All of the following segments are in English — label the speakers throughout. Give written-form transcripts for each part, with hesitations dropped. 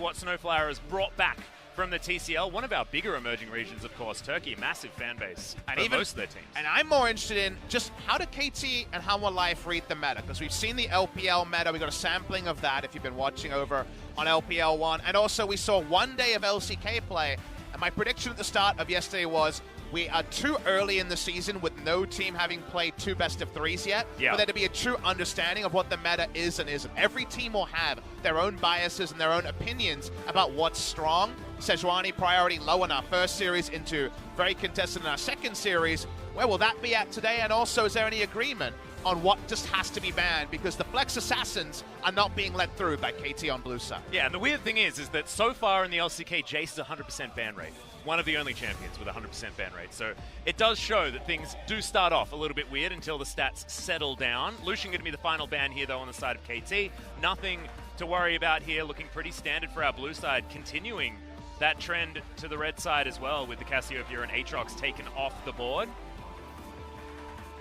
Speaker 1: what Snowflower has brought back from the TCL, one of our bigger emerging regions, of course, Turkey, massive fan base for most of their teams.
Speaker 2: And I'm more interested in just how do KT and Hanwha Life read the meta, because we've seen the LPL meta, we got a sampling of that if you've been watching over on LPL 1, and also we saw 1 day of LCK play, and my prediction at the start of yesterday was we are too early in the season with no team having played 2 best-of-3s yet for there to be a true understanding of what the meta is and isn't. Every team will have their own biases and their own opinions about what's strong. Sejuani priority low in our first series, into very contested in our second series. Where will that be at today? And also, is there any agreement on what just has to be banned? Because the Flex Assassins are not being let through by KT on blue side.
Speaker 1: Yeah, and the weird thing is that so far in the LCK, Jace is 100% ban rate. One of the only champions with a 100% ban rate. So it does show that things do start off a little bit weird until the stats settle down. Lucian going to be the final ban here, though, on the side of KT. Nothing to worry about here. Looking pretty standard for our blue side. Continuing that trend to the red side as well, with the Cassiopeia and Aatrox taken off the board.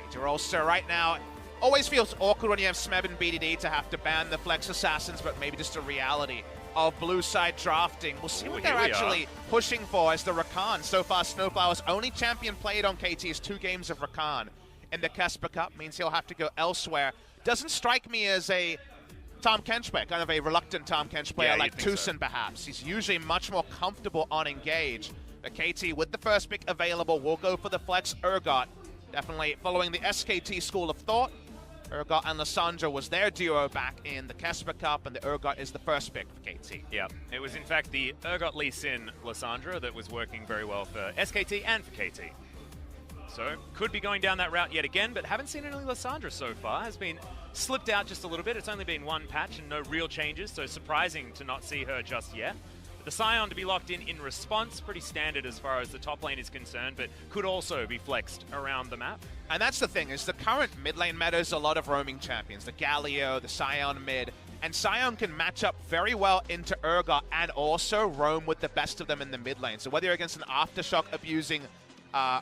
Speaker 2: Major Ulster right now. Always feels awkward when you have Smeb and BDD to have to ban the Flex Assassins, but maybe just a reality of blue side drafting. We'll see what they're actually pushing for as the Rakan. So far, Snowflower's only champion played on KT is 2 games of Rakan in the Casper Cup. Means he'll have to go elsewhere. Doesn't strike me as a Tahm Kench player, kind of a reluctant Tahm Kench player like Tucson perhaps. He's usually much more comfortable on Engage. But KT, with the first pick available, will go for the Flex Urgot. Definitely following the SKT school of thought. Urgot and Lissandra was their duo back in the Casper Cup, and the Urgot is the first pick for KT.
Speaker 1: Yeah, it was in fact the Urgot Lee Sin Lissandra that was working very well for SKT and for KT. So could be going down that route yet again, but haven't seen any Lissandra so far. Has been slipped out just a little bit. It's only been 1 patch and no real changes, so surprising to not see her just yet. The Scion to be locked in response, pretty standard as far as the top lane is concerned, but could also be flexed around the map.
Speaker 2: And that's the thing, is the current mid lane meta is a lot of roaming champions. The Galio, the Scion mid, and Scion can match up very well into Urgot and also roam with the best of them in the mid lane. So whether you're against an Aftershock abusing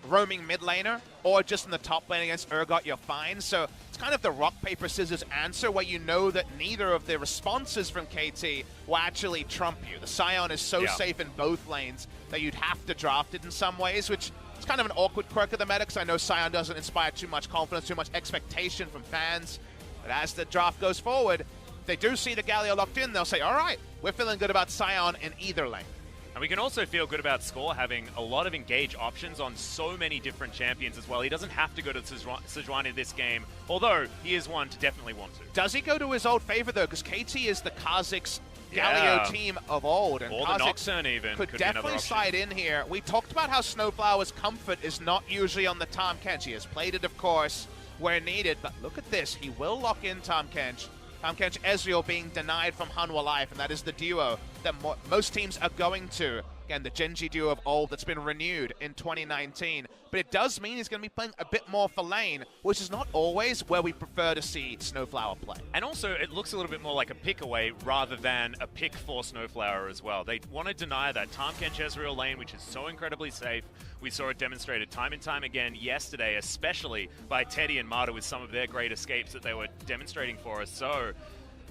Speaker 2: roaming mid laner, or just in the top lane against Urgot, you're fine. So it's kind of the rock, paper, scissors answer, where you know that neither of the responses from KT will actually trump you. The Scion is so safe in both lanes that you'd have to draft it in some ways, which is kind of an awkward quirk of the meta, because I know Scion doesn't inspire too much confidence, too much expectation from fans. But as the draft goes forward, if they do see the Galio locked in, they'll say, all right, we're feeling good about Scion in either lane.
Speaker 1: And we can also feel good about Score having a lot of engage options on so many different champions as well. He doesn't have to go to Sejuani this game, although he is one to definitely want to.
Speaker 2: Does he go to his old favor, though? Because KT is the Kha'Zix Galio team of old. And
Speaker 1: or the Nocturne even.
Speaker 2: Could definitely slide in here. We talked about how Snowflower's comfort is not usually on the Tahm Kench. He has played it, of course, where needed. But look at this. He will lock in Tahm Kench. Tahm Kench Ezreal being denied from Hanwha Life, and that is the duo that most teams are going to. Again, the Genji duo of old that's been renewed in 2019. But it does mean he's going to be playing a bit more for lane, which is not always where we prefer to see Snowflower play.
Speaker 1: And also, it looks a little bit more like a pick away rather than a pick for Snowflower as well. They want to deny that Tahm Kench Ezreal lane, which is so incredibly safe. We saw it demonstrated time and time again yesterday, especially by Teddy and Mata with some of their great escapes that they were demonstrating for us. So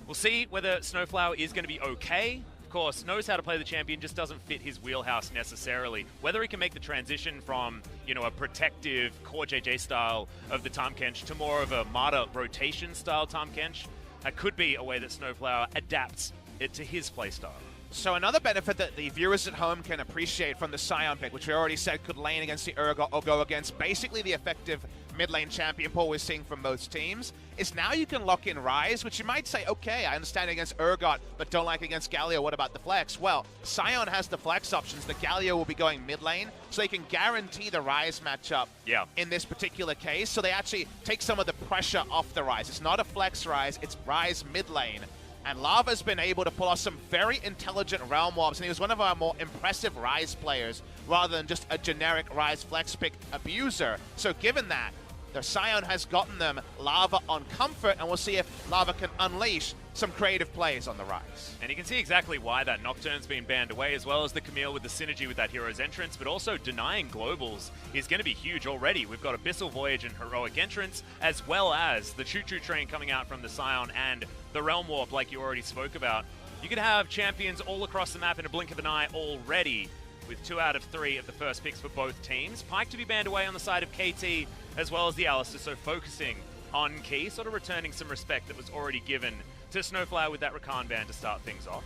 Speaker 1: we'll see whether Snowflower is going to be okay. Of course, knows how to play the champion, just doesn't fit his wheelhouse necessarily. Whether he can make the transition from, you know, a protective core JJ style of the Tahm Kench to more of a Mata rotation style Tahm Kench, that could be a way that Snowflower adapts it to his playstyle.
Speaker 2: So another benefit that the viewers at home can appreciate from the Scion pick, which we already said could lane against the Urgot or go against basically the effective mid lane champion pool we're seeing from most teams, is now you can lock in Ryze, which you might say, okay, I understand against Urgot, but don't like against Galio. What about the flex? Well, Scion has the flex options. The Galio will be going mid lane, so they can guarantee the Ryze matchup in this particular case. So they actually take some of the pressure off the Ryze. It's not a flex Ryze, it's Ryze mid lane. And Lava's been able to pull off some very intelligent realm wobs, and he was one of our more impressive Ryze players rather than just a generic Ryze flex pick abuser. So given that, the Scion has gotten them Lava on comfort, and we'll see if Lava can unleash some creative plays on the Ryze.
Speaker 1: And you can see exactly why that Nocturne's been banned away, as well as the Camille with the synergy with that hero's entrance, but also denying globals is going to be huge already. We've got Abyssal Voyage and Heroic Entrance, as well as the Choo Choo Train coming out from the Scion and the Realm Warp, like you already spoke about. You could have champions all across the map in a blink of an eye already, with 2 out of 3 of the first picks for both teams. Pyke to be banned away on the side of KT, as well as the Alistair, so focusing on Key, sort of returning some respect that was already given to Snowflower with that Rakan ban to start things off.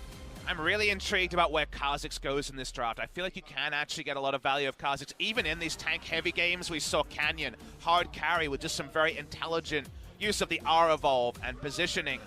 Speaker 2: I'm really intrigued about where Kha'Zix goes in this draft. I feel like you can actually get a lot of value of Kha'Zix. Even in these tank-heavy games, we saw Canyon hard carry with just some very intelligent use of the R-Evolve and positioning.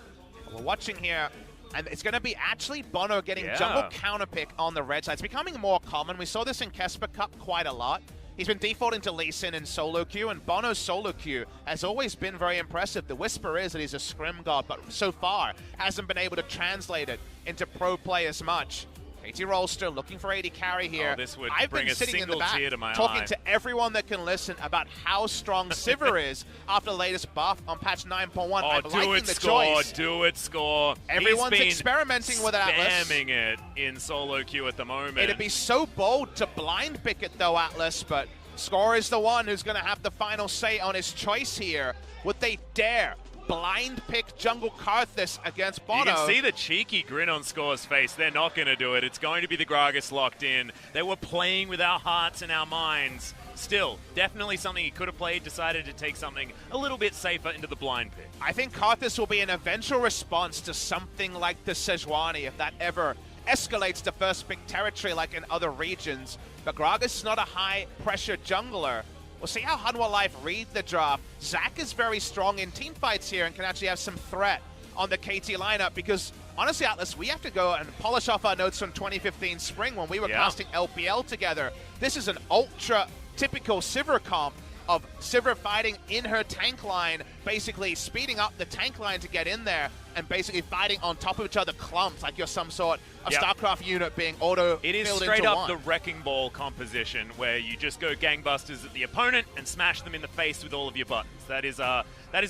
Speaker 2: We're watching here, and it's going to be actually Bono getting jungle counterpick on the red side. It's becoming more common. We saw this in Kesper Cup quite a lot. He's been defaulting to Lee Sin in solo queue, and Bono's solo queue has always been very impressive. The whisper is that he's a scrim god, but so far hasn't been able to translate it into pro play as much. KT Rolster looking for AD carry here.
Speaker 1: Oh, this would
Speaker 2: I've
Speaker 1: bring
Speaker 2: been
Speaker 1: a
Speaker 2: sitting in the
Speaker 1: single
Speaker 2: back
Speaker 1: tear to my
Speaker 2: talking
Speaker 1: eye.
Speaker 2: to everyone that can listen about how strong Sivir is after the latest buff on patch 9.1.
Speaker 1: Oh,
Speaker 2: I'm
Speaker 1: do
Speaker 2: liking
Speaker 1: it,
Speaker 2: the
Speaker 1: score,
Speaker 2: choice.
Speaker 1: do it, score.
Speaker 2: Everyone's
Speaker 1: He's been
Speaker 2: experimenting with Atlas.
Speaker 1: spamming it in solo queue at the moment.
Speaker 2: It'd be so bold to blind pick it though, Atlas, but Score is the one who's going to have the final say on his choice here. Would they dare blind pick Jungle Karthus against Bono?
Speaker 1: You can see the cheeky grin on Score's face. They're not going to do it. It's going to be the Gragas locked in. They were playing with our hearts and our minds. Still, definitely something he could have played, decided to take something a little bit safer into the blind pick.
Speaker 2: I think Karthus will be an eventual response to something like the Sejuani, if that ever escalates to first pick territory like in other regions. But Gragas is not a high-pressure jungler. We'll see how Hanwha Life read the draft. Zac is very strong in team fights here and can actually have some threat on the KT lineup because, honestly, Atlas, we have to go and polish off our notes from 2015 spring when we were casting LPL together. This is an ultra-typical Sivir comp of Sivir fighting in her tank line, basically speeding up the tank line to get in there and basically fighting on top of each other clumps like you're some sort of StarCraft unit being auto-filled into one.
Speaker 1: It is straight up the Wrecking Ball composition where you just go gangbusters at the opponent and smash them in the face with all of your buttons. That is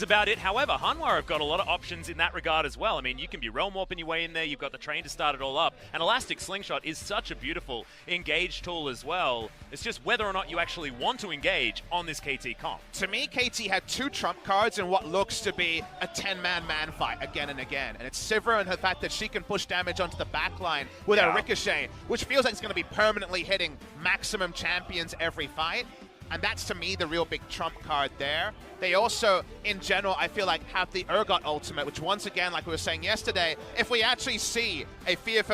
Speaker 1: about it. However, Hanwha have got a lot of options in that regard as well. I mean, you can be realm warping your way in there. You've got the train to start it all up. And Elastic Slingshot is such a beautiful engage tool as well. It's just whether or not you actually want to engage on this KT comp.
Speaker 2: To me, KT had two trump cards in what looks to be a 10-man man fight again and again. And it's Sivir and the fact that she can push damage onto the backline with her Ricochet, which feels like it's going to be permanently hitting maximum champions every fight. And that's, to me, the real big trump card there. They also, in general, I feel like have the Urgot ultimate, which once again, like we were saying yesterday, if we actually see a Fear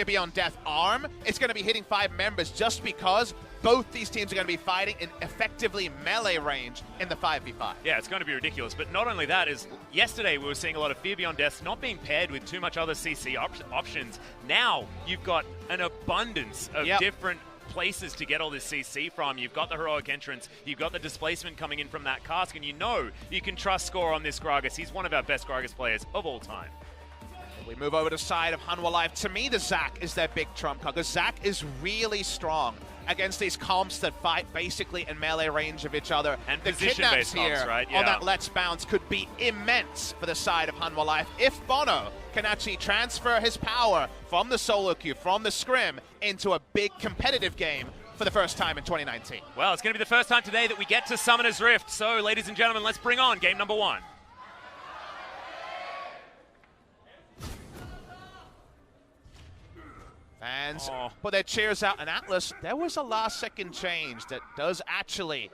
Speaker 2: Beyond Death arm, it's going to be hitting 5 members just because both these teams are going to be fighting in effectively melee range in the 5v5.
Speaker 1: Yeah, it's going to be ridiculous. But not only that, is yesterday we were seeing a lot of Fear Beyond Death not being paired with too much other CC options. Now you've got an abundance of different places to get all this CC from. You've got the heroic entrance, you've got the displacement coming in from that cask, and you know you can trust Score on this Gragas. He's one of our best Gragas players of all time.
Speaker 2: We move over to the side of Hanwha Life. To me, the Zac is their big trump card because Zac is really strong against these comps that fight basically in melee range of each other.
Speaker 1: And
Speaker 2: the
Speaker 1: position-based
Speaker 2: kidnaps
Speaker 1: comps, right?
Speaker 2: on that Let's Bounce could be immense for the side of Hanwha Life if Bono can actually transfer his power from the solo queue, from the scrim, into a big competitive game for the first time in 2019.
Speaker 1: Well, it's going to be the first time today that we get to Summoner's Rift. So, ladies and gentlemen, let's bring on game number 1.
Speaker 2: Fans put their cheers out. And Atlas, there was a last-second change that does actually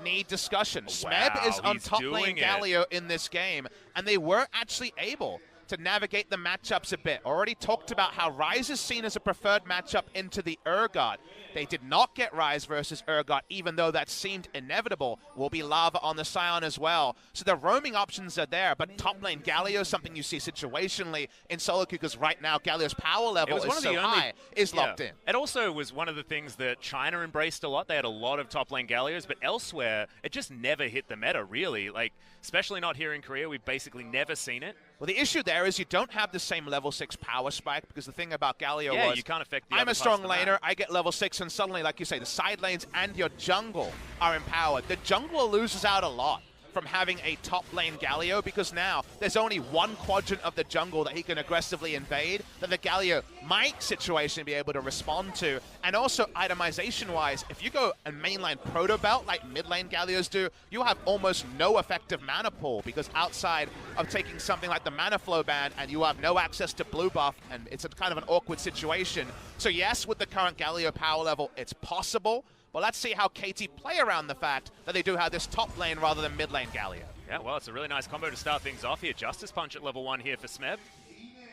Speaker 2: need discussion. Smeb is on top lane Galio in this game, and they were actually able to navigate the matchups a bit. Already talked about how Ryze is seen as a preferred matchup into the Urgot. They did not get Ryze versus Urgot, even though that seemed inevitable. Will be Lava on the Scion as well. So the roaming options are there, but top lane Galio is something you see situationally in solo queue, because right now Galio's power level is so high, is locked in.
Speaker 1: It also was one of the things that China embraced a lot. They had a lot of top lane Galios, but elsewhere, it just never hit the meta, really. Like, especially not here in Korea, we've basically never seen it.
Speaker 2: Well, the issue there is you don't have the same level 6 power spike, because the thing about Galio was,
Speaker 1: you can't affect the
Speaker 2: I'm
Speaker 1: other
Speaker 2: a strong
Speaker 1: parts of the
Speaker 2: laner,
Speaker 1: map.
Speaker 2: I get level 6, and suddenly, like you say, the side lanes and your jungle are empowered. The jungler loses out a lot from having a top lane Galio, because now there's only one quadrant of the jungle that he can aggressively invade that the Galio might situation be able to respond to. And also itemization-wise, if you go and mainline Proto Belt like mid lane Galios do, you have almost no effective mana pool, because outside of taking something like the Mana Flow ban, and you have no access to blue buff, and it's a kind of an awkward situation. So yes, with the current Galio power level, it's possible. But let's see how KT play around the fact that they do have this top lane rather than mid lane Galio.
Speaker 1: Yeah, well, it's a really nice combo to start things off here. Justice Punch at level 1 here for Smeb.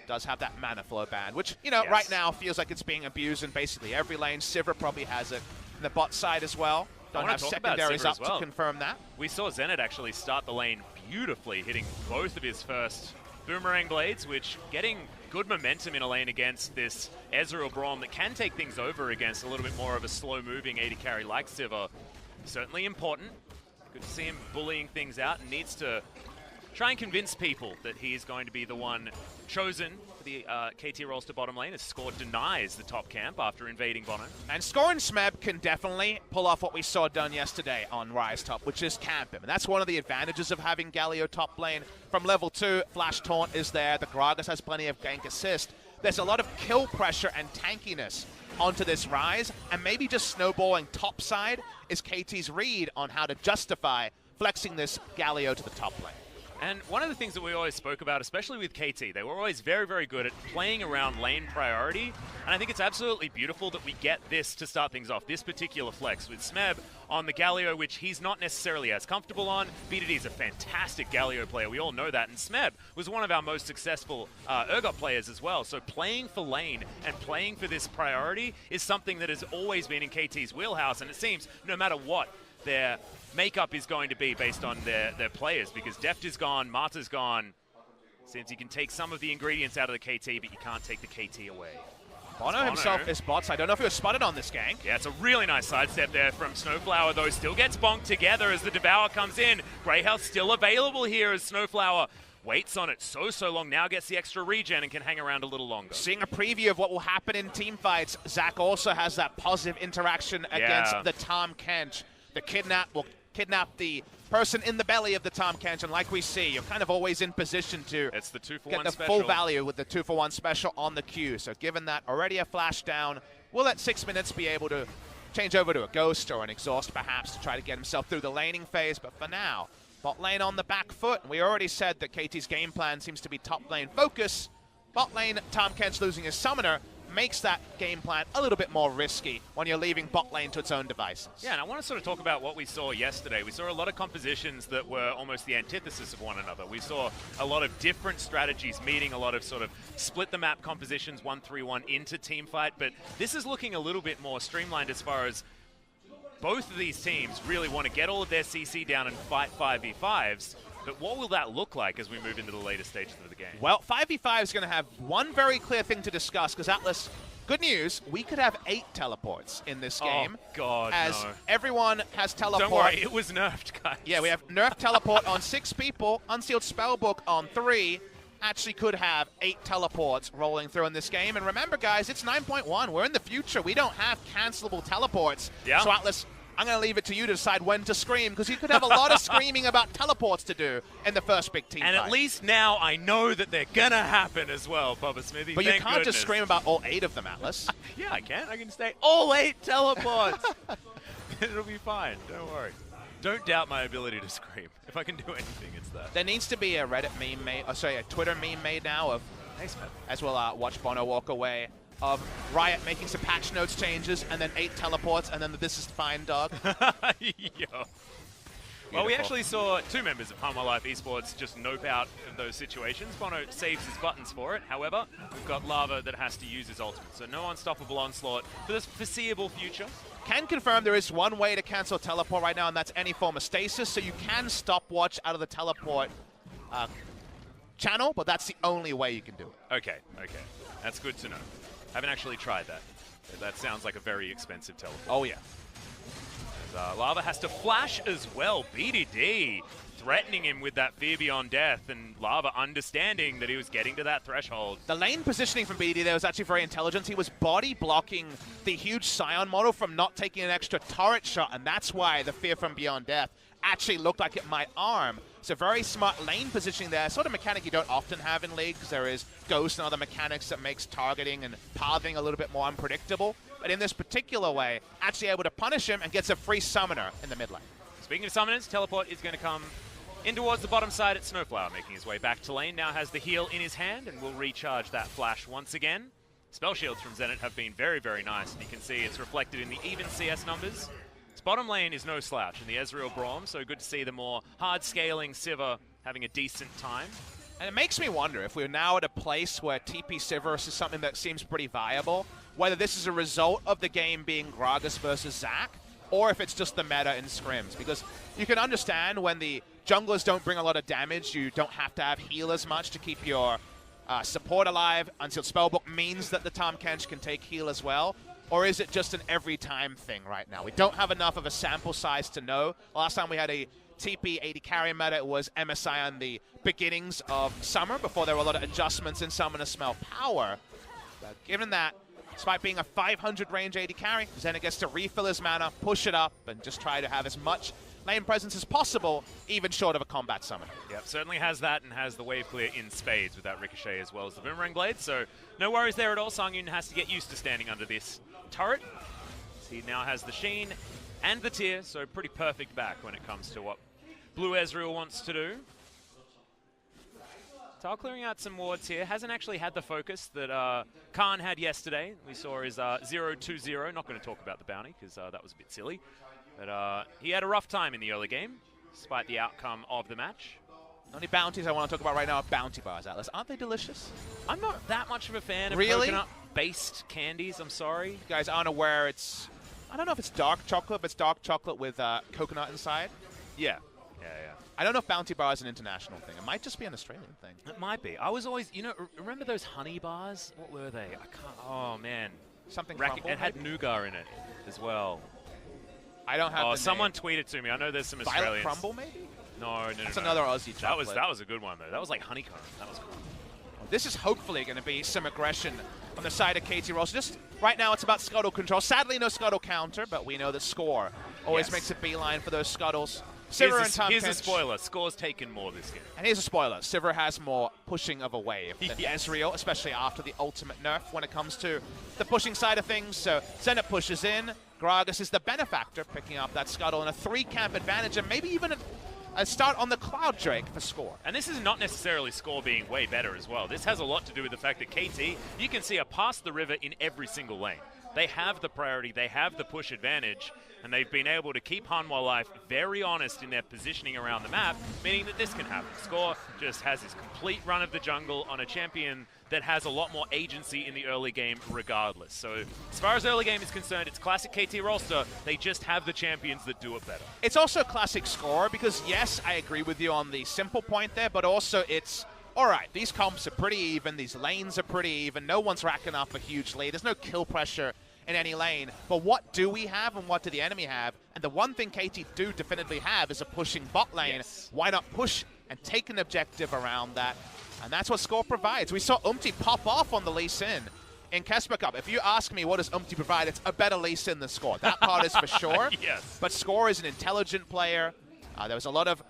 Speaker 2: Does have that Mana Flow ban, which, you know, right now feels like it's being abused in basically every lane. Sivir probably has it. And the bot side as well. Don't have secondaries up to confirm that.
Speaker 1: We saw Zenit actually start the lane beautifully, hitting both of his first Boomerang Blades, which getting good momentum in a lane against this Ezreal Braum that can take things over against a little bit more of a slow-moving AD carry like Sivir. Certainly important. Good to see him bullying things out, and needs to try and convince people that he is going to be the one chosen for the KT rolls to bottom lane, as Score denies the top camp after invading bottom.
Speaker 2: And Score and Smeb can definitely pull off what we saw done yesterday on Rise top, which is camp him. And that's one of the advantages of having Galio top lane. From level 2, Flash Taunt is there. The Gragas has plenty of gank assist. There's a lot of kill pressure and tankiness onto this Rise, and maybe just snowballing topside is KT's read on how to justify flexing this Galio to the top lane.
Speaker 1: And one of the things that we always spoke about, especially with KT, they were always very, very good at playing around lane priority. And I think it's absolutely beautiful that we get this to start things off, this particular flex with Smeb on the Galio, which he's not necessarily as comfortable on. BDD is a fantastic Galio player, we all know that. And Smeb was one of our most successful Urgot players as well. So playing for lane and playing for this priority is something that has always been in KT's wheelhouse. And it seems no matter what their makeup is going to be based on their players, because Deft is gone, Mata's gone. Seems you can take some of the ingredients out of the KT, but you can't take the KT away.
Speaker 2: Bono himself is bots. I don't know if he was spotted on this gank.
Speaker 1: Yeah, it's a really nice sidestep there from Snowflower, though. Still gets bonked together as the Devour comes in. Grey Health still available here as Snowflower waits on it so long, now gets the extra regen and can hang around a little longer.
Speaker 2: Seeing a preview of what will happen in team fights, Zach also has that positive interaction against the Tahm Kench. The kidnap will kidnap the person in the belly of the Tahm Kench, and like we see, you're kind of always in position to
Speaker 1: it's the 2-for-1
Speaker 2: get the
Speaker 1: special.
Speaker 2: full value with the 2-for-1 special on the Q. So given that already a flash down, will at 6 minutes be able to change over to a Ghost or an Exhaust perhaps to try to get himself through the laning phase. But for now, bot lane on the back foot. We already said that KT's game plan seems to be top lane focus. Bot lane, Tahm Kench losing his summoner makes that game plan a little bit more risky when you're leaving bot lane to its own devices.
Speaker 1: Yeah, and I want to sort of talk about what we saw yesterday. We saw a lot of compositions that were almost the antithesis of one another. We saw a lot of different strategies meeting, a lot of sort of split the map compositions 1-3-1 into team fight, but this is looking a little bit more streamlined as far as both of these teams really want to get all of their CC down and fight 5v5s. But what will that look like as we move into the later stages of the game?
Speaker 2: Well, 5v5 is going to have one very clear thing to discuss, because Atlas, good news, we could have 8 teleports in this game.
Speaker 1: Oh, God,
Speaker 2: as
Speaker 1: no.
Speaker 2: everyone has teleport.
Speaker 1: Don't worry, it was nerfed, guys.
Speaker 2: Yeah, we have nerfed teleport on 6 people, unsealed spellbook on 3. Actually could have 8 teleports rolling through in this game. And remember, guys, it's 9.1. We're in the future. We don't have cancelable teleports.
Speaker 1: Yeah.
Speaker 2: So, Atlas, I'm going to leave it to you to decide when to scream, because you could have a lot of screaming about teleports to do in the first big team
Speaker 1: And
Speaker 2: fight.
Speaker 1: at least now I know that they're going to happen as well, Bubba Smithy.
Speaker 2: But you
Speaker 1: Thank
Speaker 2: can't
Speaker 1: goodness.
Speaker 2: just scream about all 8 of them, Atlas.
Speaker 1: Yeah, I can. I can say all 8 teleports. It'll be fine. Don't worry. Don't doubt my ability to scream. If I can do anything, it's that.
Speaker 2: There needs to be a Reddit meme made, a Twitter meme made now of,
Speaker 1: Thanks, man.
Speaker 2: as we'll watch Bono walk away, of Riot making some patch notes changes, and then 8 teleports, and then the "this is fine" dog.
Speaker 1: Yo. Well, we actually saw 2 members of Palma Life Esports just nope out of those situations. Bono saves his buttons for it. However, we've got Lava that has to use his ultimate, so no unstoppable onslaught for the foreseeable future.
Speaker 2: Can confirm there is one way to cancel teleport right now, and that's any form of stasis, so you can stopwatch out of the teleport channel, but that's the only way you can do it.
Speaker 1: Okay. That's good to know. Haven't actually tried that. That sounds like a very expensive teleport.
Speaker 2: Oh, yeah.
Speaker 1: And, Lava has to flash as well. BDD threatening him with that fear beyond death, and Lava understanding that he was getting to that threshold.
Speaker 2: The lane positioning from BD there was actually very intelligent. He was body blocking the huge Scion model from not taking an extra turret shot, and that's why the fear from beyond death actually looked like it might arm. So very smart lane positioning there, sort of mechanic you don't often have in League, because there is Ghost and other mechanics that makes targeting and pathing a little bit more unpredictable. But in this particular way, actually able to punish him and gets a free summoner in the mid lane.
Speaker 1: Speaking of summoners, Teleport is going to come in towards the bottom side at Snowflower, making his way back to lane. Now has the heal in his hand and will recharge that flash once again. Spell shields from Zenit have been very, very nice, and you can see it's reflected in the even CS numbers. His bottom lane is no slouch in the Ezreal Braum, so good to see the more hard-scaling Sivir having a decent time.
Speaker 2: And it makes me wonder if we're now at a place where TP Sivir is something that seems pretty viable, whether this is a result of the game being Gragas versus Zac, or if it's just the meta in scrims. Because you can understand when the junglers don't bring a lot of damage, you don't have to have heal as much to keep your support alive. Unsealed Spellbook means that the Tahm Kench can take heal as well. Or is it just an every time thing right now? We don't have enough of a sample size to know. Last time we had a TP 80 carry meta, it was MSI on the beginnings of summer, before there were a lot of adjustments in Summoner Smell Power. But given that, despite being a 500 range 80 carry, Zenit gets to refill his mana, push it up, and just try to have as much lane presence as possible, even short of a combat summon.
Speaker 1: Yep, certainly has that, and has the wave clear in spades with that Ricochet as well as the Boomerang Blade, so no worries there at all. Sangyun has to get used to standing under this turret. He now has the Sheen and the Tear, so pretty perfect back when it comes to what Blue Ezreal wants to do. Tal clearing out some wards here. Hasn't actually had the focus that Khan had yesterday. We saw his 0-2-0. Not going to talk about the bounty, because that was a bit silly. But he had a rough time in the early game, despite the outcome of the match.
Speaker 2: The only bounties I want to talk about right now are bounty bars, Atlas. Aren't they delicious?
Speaker 1: I'm not that much of a fan of coconut-based candies, I'm sorry.
Speaker 2: You guys aren't aware it's... I don't know if it's dark chocolate, but it's dark chocolate with coconut inside.
Speaker 1: Yeah.
Speaker 2: I don't know if bounty bar is an international thing. It might just be an Australian thing.
Speaker 1: It might be. I was always, you know, remember those honey bars? What were they? I can't, oh man.
Speaker 2: Something crumble,
Speaker 1: it had nougat in it as well.
Speaker 2: I don't have the
Speaker 1: someone
Speaker 2: name.
Speaker 1: tweeted to me. I know there's some
Speaker 2: Violet
Speaker 1: Australians.
Speaker 2: crumble, maybe?
Speaker 1: No.
Speaker 2: That's another Aussie chocolate.
Speaker 1: That was a good one, though. That was like honeycomb. That was cool.
Speaker 2: This is hopefully going to be some aggression on the side of KT Rolls. Just right now, it's about scuttle control. Sadly, no scuttle counter, but we know that Score always makes a beeline for those scuttles.
Speaker 1: Here's a spoiler. Score's taken more this game.
Speaker 2: And here's a spoiler. Sivir has more pushing of a wave than Ezreal, especially after the ultimate nerf when it comes to the pushing side of things. So Zenit pushes in. Gragas is the benefactor, picking up that scuttle and a 3-camp advantage, and maybe even a start on the Cloud Drake for Score.
Speaker 1: And this is not necessarily Score being way better as well. This has a lot to do with the fact that KT, you can see, are past the river in every single lane. They have the priority, they have the push advantage, and they've been able to keep Hanwha Life very honest in their positioning around the map, meaning that this can happen. Score just has his complete run of the jungle on a champion that has a lot more agency in the early game regardless. So as far as early game is concerned, it's classic KT roster. They just have the champions that do it better.
Speaker 2: It's also classic Score because, yes, I agree with you on the simple point there, but also it's, all right, these comps are pretty even, these lanes are pretty even, no one's racking up a huge lead, there's no kill pressure in any lane, but what do we have and what do the enemy have? And the one thing KT do definitively have is a pushing bot lane.
Speaker 1: Yes.
Speaker 2: Why not push and take an objective around that? And that's what Score provides. We saw Umti pop off on the Lee Sin in Kesper Cup. If you ask me what does Umti provide, it's a better Lee Sin than Score. That part is for sure.
Speaker 1: Yes.
Speaker 2: But Score is an intelligent player. There was a lot of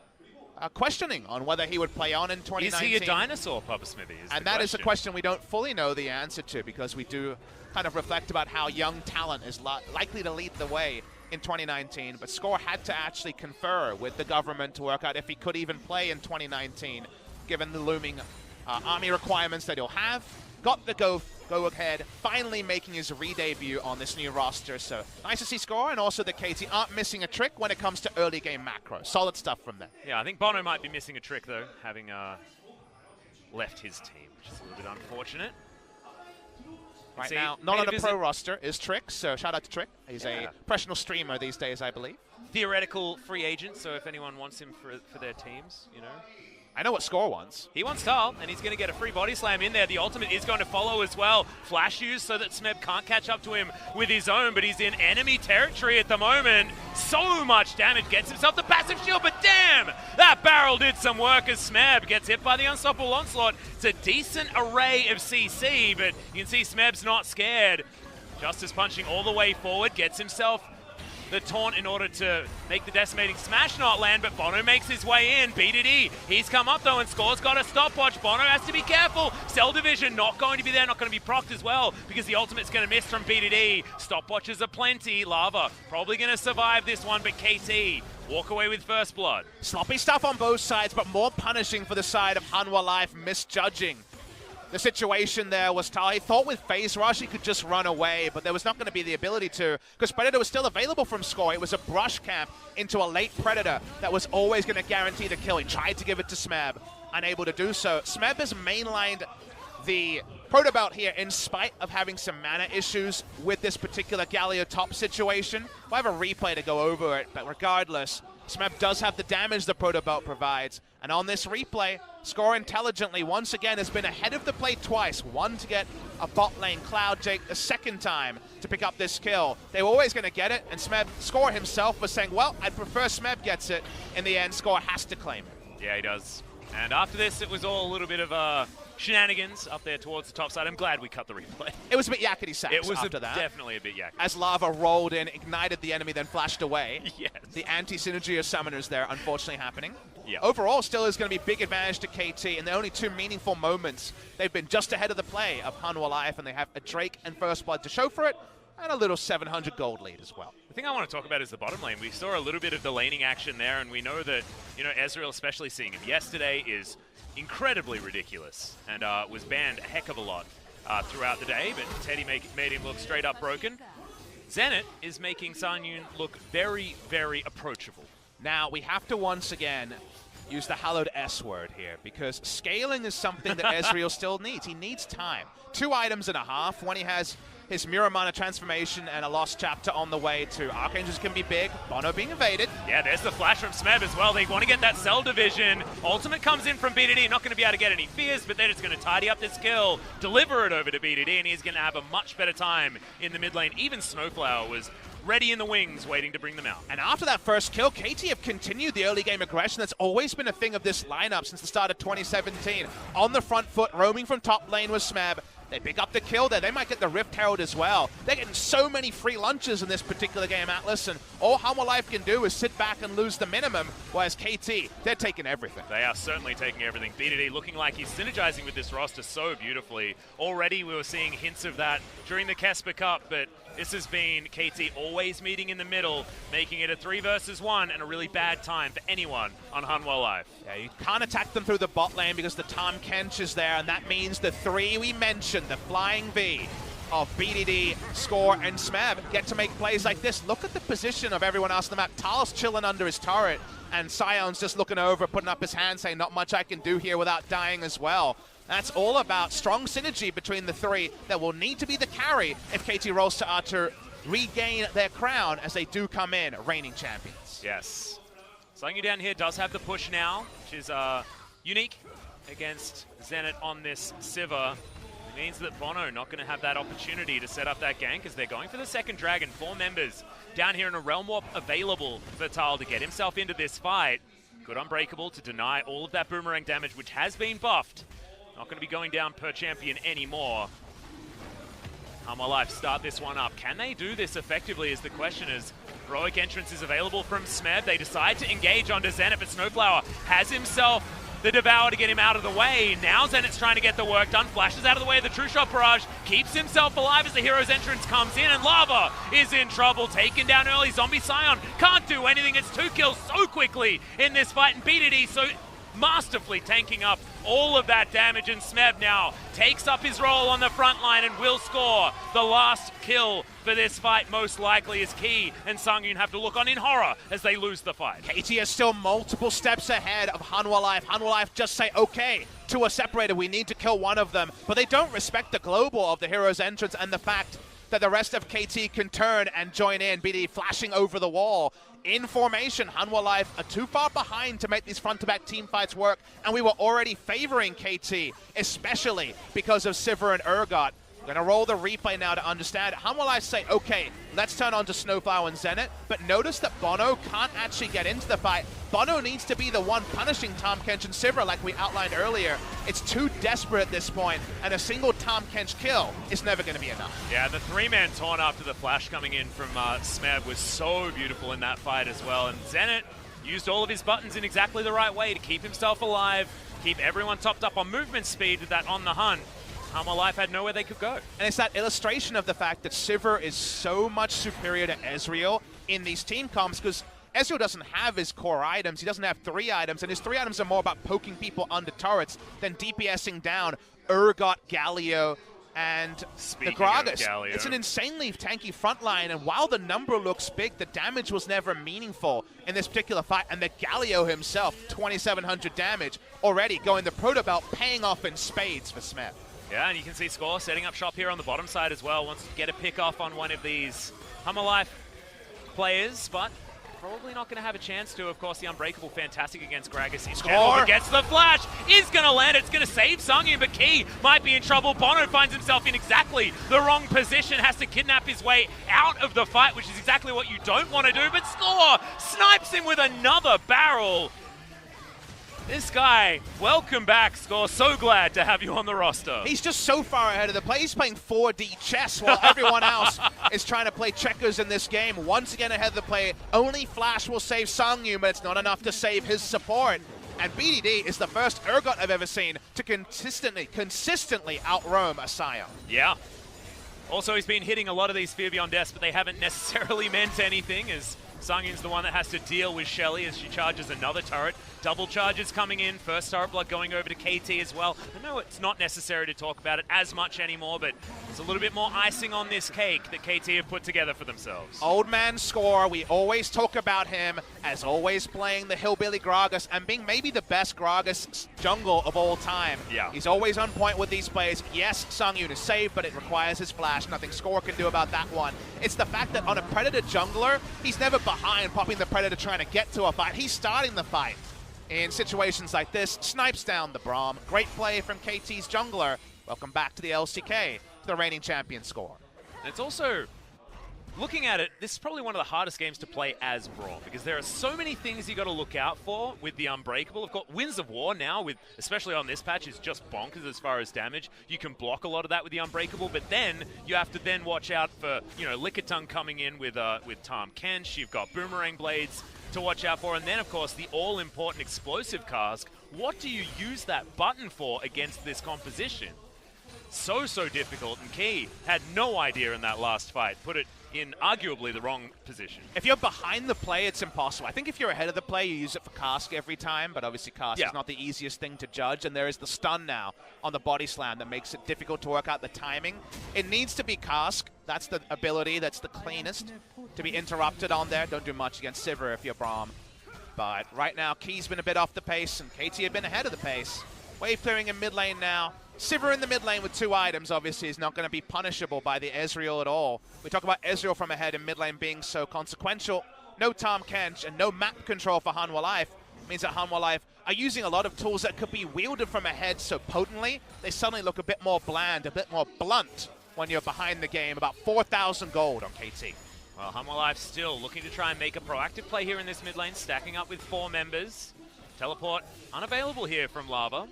Speaker 2: questioning on whether he would play on in 2019.
Speaker 1: Is he a dinosaur, Papa Smithy?
Speaker 2: And that is a question we don't fully know the answer to, because we do kind of reflect about how young talent is likely to lead the way in 2019. But Score had to actually confer with the government to work out if he could even play in 2019, given the looming army requirements that he'll have. Got the go ahead, finally making his re-debut on this new roster. So nice to see Score, and also the KT aren't missing a trick when it comes to early game macro. Solid stuff from them.
Speaker 1: Yeah, I think Bono might be missing a trick though, having left his team, which is a little bit unfortunate.
Speaker 2: Right now, not on the pro roster is Trick, so shout out to Trick. He's a professional streamer these days, I believe.
Speaker 1: Theoretical free agent, so if anyone wants him for their teams, you know.
Speaker 2: I know what Score wants.
Speaker 1: He wants Tal, and he's going to get a free body slam in there. The ultimate is going to follow as well. Flash use so that Smeb can't catch up to him with his own, but he's in enemy territory at the moment. So much damage, gets himself the passive shield, but damn! That barrel did some work as Smeb gets hit by the Unstoppable Onslaught. It's a decent array of CC, but you can see Smeb's not scared. Justice punching all the way forward, gets himself the taunt in order to make the decimating smash not land, but Bono makes his way in. BDD, he's come up though, and Score's got a stopwatch. Bono has to be careful. Cell Division not going to be there, not going to be procced as well, because the ultimate's going to miss from BDD. Stopwatches are plenty. Lava probably going to survive this one, but KT walk away with first blood.
Speaker 2: Sloppy stuff on both sides, but more punishing for the side of Hanwha Life, misjudging the situation there. Was he thought with Phase Rush he could just run away, but there was not going to be the ability to, because Predator was still available from Score. It was a brush camp into a late Predator that was always going to guarantee the kill. He tried to give it to Smeb, unable to do so. Smeb has mainlined the Proto Belt here in spite of having some mana issues with this particular Galio top situation. We'll have a replay to go over it, but regardless, Smeb does have the damage the Proto Belt provides. And on this replay, Score intelligently once again has been ahead of the play twice. One to get a bot lane Cloud Jake, the second time to pick up this kill. They were always going to get it, and Score himself was saying, well, I'd prefer Smeb gets it. In the end, Score has to claim it.
Speaker 1: Yeah, he does. And after this, it was all a little bit of shenanigans up there towards the top side. I'm glad we cut the replay.
Speaker 2: It was a bit yakety sax.
Speaker 1: It was
Speaker 2: after that.
Speaker 1: Definitely a bit yakety.
Speaker 2: As lava rolled in, ignited the enemy, then flashed away.
Speaker 1: Yes.
Speaker 2: The anti-synergy of summoners there, unfortunately happening.
Speaker 1: Yeah.
Speaker 2: Overall, still is going to be big advantage to KT, and the only two meaningful moments. They've been just ahead of the play of Hanwha Life, and they have a Drake and First Blood to show for it, and a little 700 gold lead as well.
Speaker 1: The thing I want to talk about is the bottom lane. We saw a little bit of the laning action there, and we know that, Ezreal, especially seeing him yesterday, is incredibly ridiculous and was banned a heck of a lot throughout the day, but Teddy made him look straight up broken. Zenit is making Sanyun look very, very approachable.
Speaker 2: Now, we have to once again use the hallowed S word here, because scaling is something that Ezreal still needs. He needs time. 2.5 items when he has his Mirror Mana transformation and a Lost Chapter on the way to Archangels can be big. Bono being evaded.
Speaker 1: Yeah, there's the flash from Smeb as well. They want to get that Cell Division. Ultimate comes in from BDD. Not going to be able to get any fears, but they're just going to tidy up this kill, deliver it over to BDD, and he's going to have a much better time in the mid lane. Even Snowflower was ready in the wings, waiting to bring them out.
Speaker 2: And after that first kill, KT have continued the early game aggression that's always been a thing of this lineup since the start of 2017. On the front foot, roaming from top lane with Smeb. They pick up the kill there. They might get the Rift Herald as well. They're getting so many free lunches in this particular game, Atlas, and all Hanwha Life can do is sit back and lose the minimum, whereas KT, they're taking everything.
Speaker 1: They are certainly taking everything. BDD looking like he's synergizing with this roster so beautifully. Already we were seeing hints of that during the Kesper Cup, but this has been KT always meeting in the middle, making it a 3 versus 1 and a really bad time for anyone on Hanwha Life.
Speaker 2: Yeah, you can't attack them through the bot lane because the Tahm Kench is there, and that means the 3 we mentioned, the Flying V of BDD, Score, and Smeb get to make plays like this. Look at the position of everyone else on the map. Tal's chilling under his turret, and Sion's just looking over, putting up his hand, saying not much I can do here without dying as well. That's all about strong synergy between the 3 that will need to be the carry if KT rolls to Archer regain their crown as they do come in reigning champions.
Speaker 1: Yes. Sangyu down here does have the push now, which is unique against Zenit on this Sivir. It means that Bono not going to have that opportunity to set up that gank as they're going for the second dragon. 4 members down here in a Realm Warp available for Tal to get himself into this fight. Good Unbreakable to deny all of that boomerang damage, which has been buffed. Not going to be going down per champion anymore. Hanwha Life start this one up. Can they do this effectively is the question, as heroic entrance is available from Smeb. They decide to engage onto Zenit, but Snowflower has himself the Devour to get him out of the way. Now Zenit's trying to get the work done. Flashes out of the way of the True Shot Barrage. Keeps himself alive as the hero's entrance comes in, and Lava is in trouble. Taken down early. Zombie Sion can't do anything. It's 2 kills so quickly in this fight, and BDD so masterfully tanking up all of that damage, and Smeb now takes up his role on the front line and will score the last kill for this fight. Most likely is Key and Sangyoon have to look on in horror as they lose the fight.
Speaker 2: KT is still multiple steps ahead of Hanwha Life. Hanwha Life just say, okay, 2 are separated, we need to kill one of them, but they don't respect the global of the hero's entrance and the fact that the rest of KT can turn and join in. BD flashing over the wall. In formation, Hanwha Life are too far behind to make these front-to-back team fights work, and we were already favoring KT, especially because of Sivir and Urgot. We're going to roll the replay now to understand. Hanwha Life say, okay, let's turn on to Snowflower and Zenit, but notice that Bono can't actually get into the fight. Bono needs to be the one punishing Tahm Kench and Sivir like we outlined earlier. It's too desperate at this point, and a single Tahm Kench kill is never going to be enough.
Speaker 1: Yeah, the three-man taunt after the flash coming in from Smeb was so beautiful in that fight as well, and Zenit used all of his buttons in exactly the right way to keep himself alive, keep everyone topped up on movement speed with that on the hunt. Humble Life had nowhere they could go.
Speaker 2: And it's that illustration of the fact that Sivir is so much superior to Ezreal in these team comps, because Ezreal doesn't have his core items. He doesn't have 3 items, and his 3 items are more about poking people under turrets than DPSing down Urgot, Galio, and
Speaker 1: Speaking
Speaker 2: the Gragas.
Speaker 1: of Galio.
Speaker 2: It's an insanely tanky front line, and while the number looks big, the damage was never meaningful in this particular fight. And the Galio himself, 2,700 damage, already going the Proto Belt, paying off in spades for Smeb.
Speaker 1: Yeah, and you can see Score setting up shop here on the bottom side as well. Wants to get a pick off on one of these Humble Life players, but probably not going to have a chance to. Of course, the Unbreakable, fantastic against Gragas in general, but gets the flash, is going to land, it's going to save Sungyu, but Key might be in trouble. Bono finds himself in exactly the wrong position, has to kidnap his way out of the fight, which is exactly what you don't want to do, but Score snipes him with another barrel. This guy, welcome back, Score. So glad to have you on the roster.
Speaker 2: He's just so far ahead of the play. He's playing 4D chess while everyone else is trying to play checkers in this game. Once again ahead of the play. Only Flash will save Sungyu, but it's not enough to save his support. And BDD is the first Urgot I've ever seen to consistently outroam a Sion.
Speaker 1: Yeah. Also, he's been hitting a lot of these Fear Beyond Deaths, but they haven't necessarily meant anything, as Sungyun's the one that has to deal with Shelly as she charges another turret. Double charges coming in, first turret block going over to KT as well. I know it's not necessary to talk about it as much anymore, but it's a little bit more icing on this cake that KT have put together for themselves.
Speaker 2: Old man Score, we always talk about him as always playing the Hillbilly Gragas and being maybe the best Gragas jungle of all time.
Speaker 1: Yeah.
Speaker 2: He's always on point with these plays. Yes, Sungyu is saved, but it requires his flash. Nothing Score can do about that one. It's the fact that on a Predator jungler, he's never behind popping the Predator trying to get to a fight. He's starting the fight. In situations like this, snipes down the Braum. Great play from KT's jungler. Welcome back to the LCK, to the reigning champion Score.
Speaker 1: And it's also, looking at it, this is probably one of the hardest games to play as Braum, because there are so many things you got to look out for with the Unbreakable. Of course, Winds of War now, with especially on this patch, is just bonkers as far as damage. You can block a lot of that with the Unbreakable, but then you have to then watch out for, you know, Lickitung coming in with Tahm Kench. You've got Boomerang Blades to watch out for, and then of course the all-important explosive cask. What do you use that button for against this composition? So difficult, and Key had no idea in that last fight. Put it in arguably the wrong position.
Speaker 2: If you're behind the play, it's impossible. I think if you're ahead of the play, you use it for cask every time, but obviously cask is not the easiest thing to judge, and there is the stun now on the body slam that makes it difficult to work out the timing. It needs to be cask. That's the ability that's the cleanest to be interrupted on there. Don't do much against Sivir if you're Braum. But right now, Key's been a bit off the pace, and KT have been ahead of the pace. Wave clearing in mid lane now. Sivir in the mid lane with 2 items, obviously, is not going to be punishable by the Ezreal at all. We talk about Ezreal from ahead in mid lane being so consequential. No Tahm Kench and no map control for Hanwha Life means that Hanwha Life are using a lot of tools that could be wielded from ahead so potently, they suddenly look a bit more bland, a bit more blunt when you're behind the game. About 4,000 gold on KT.
Speaker 1: Well, Hanwha Life still looking to try and make a proactive play here in this mid lane, stacking up with 4 members. Teleport unavailable here from Lava.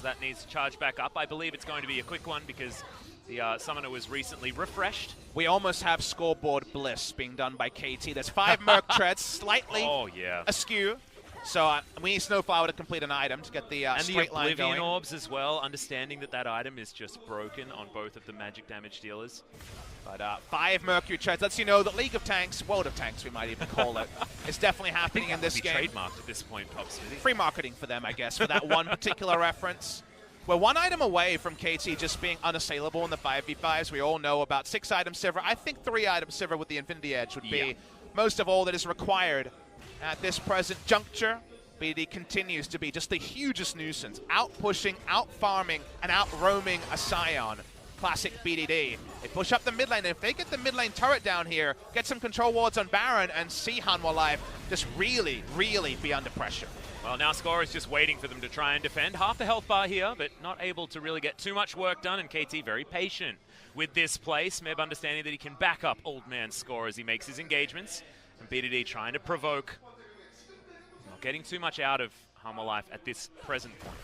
Speaker 1: That needs to charge back up. I believe it's going to be a quick one because the summoner was recently refreshed.
Speaker 2: We almost have scoreboard bliss being done by KT. There's 5 Merc treads, slightly askew. So we need Snowflower to complete an item to get the straight line going.
Speaker 1: And the Oblivion Orbs as well, understanding that that item is just broken on both of the magic damage dealers.
Speaker 2: But 5 Mercury treads lets you know that League of Tanks, World of Tanks we might even call it, is definitely happening in this game.
Speaker 1: Trademarked at this point, Pop Smithy.
Speaker 2: Free marketing for them, I guess, for that one particular reference. We're 1 item away from KT just being unassailable in the 5v5s. We all know about 6 items Sivir. I think 3 items Sivir with the Infinity Edge would be most of all that is required at this present juncture. BD continues to be just the hugest nuisance, out-pushing, out-farming, and out-roaming a Sion. Classic BDD. They push up the mid lane, and if they get the mid lane turret down here, get some control wards on Baron, and see Hanwha Life just really be under pressure.
Speaker 1: Well, now Score is just waiting for them to try and defend. Half the health bar here, but not able to really get too much work done, and KT very patient with this play. Smeb understanding that he can back up old man Score as he makes his engagements, and BDD trying to provoke Not getting too much out of Life at this present point.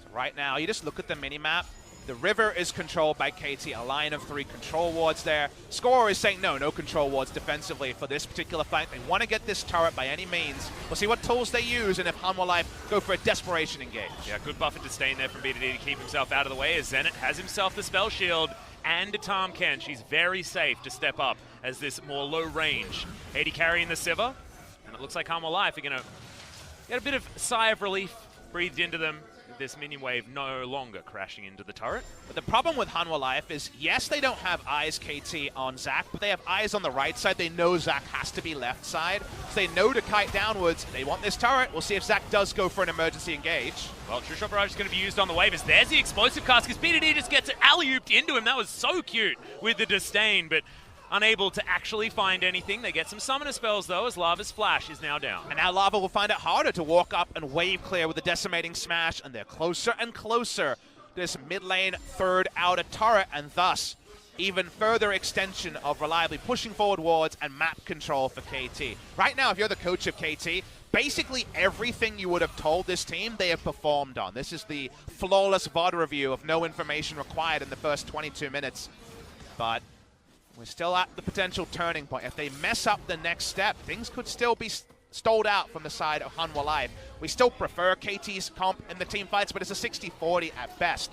Speaker 2: So right now, you just look at the minimap. The river is controlled by KT, a line of 3 control wards there. Scorer is saying no control wards defensively for this particular fight. They want to get this turret by any means. We'll see what tools they use and if Life go for a desperation engage.
Speaker 1: Yeah, good buffer disdain there from BDD to keep himself out of the way as Zenit has himself the spell shield and a Tahm Kench. She's very safe to step up as this more low range AD carrying the Sivir. And it looks like Life are going to get a bit of sigh of relief breathed into them. This minion wave no longer crashing into the turret.
Speaker 2: But the problem with Hanwha Life is, yes, they don't have eyes KT on Zac, but they have eyes on the right side. They know Zac has to be left side, so they know to kite downwards. They want this turret. We'll see if Zac does go for an emergency engage.
Speaker 1: Well, True Shot Barrage is going to be used on the wave as there's the explosive cast because BDD just gets it alley-ooped into him. That was so cute with the disdain, but unable to actually find anything. They get some summoner spells, though, as Lava's flash is now down.
Speaker 2: And now Lava will find it harder to walk up and wave clear with the decimating smash, and they're closer and closer to this mid lane third outer turret, and thus even further extension of reliably pushing forward wards and map control for KT. Right now, if you're the coach of KT, basically everything you would have told this team, they have performed on. This is the flawless VOD review of no information required in the first 22 minutes. But we're still at the potential turning point. If they mess up the next step, things could still be stalled out from the side of Hanwha Life. We still prefer KT's comp in the team fights, but it's a 60-40 at best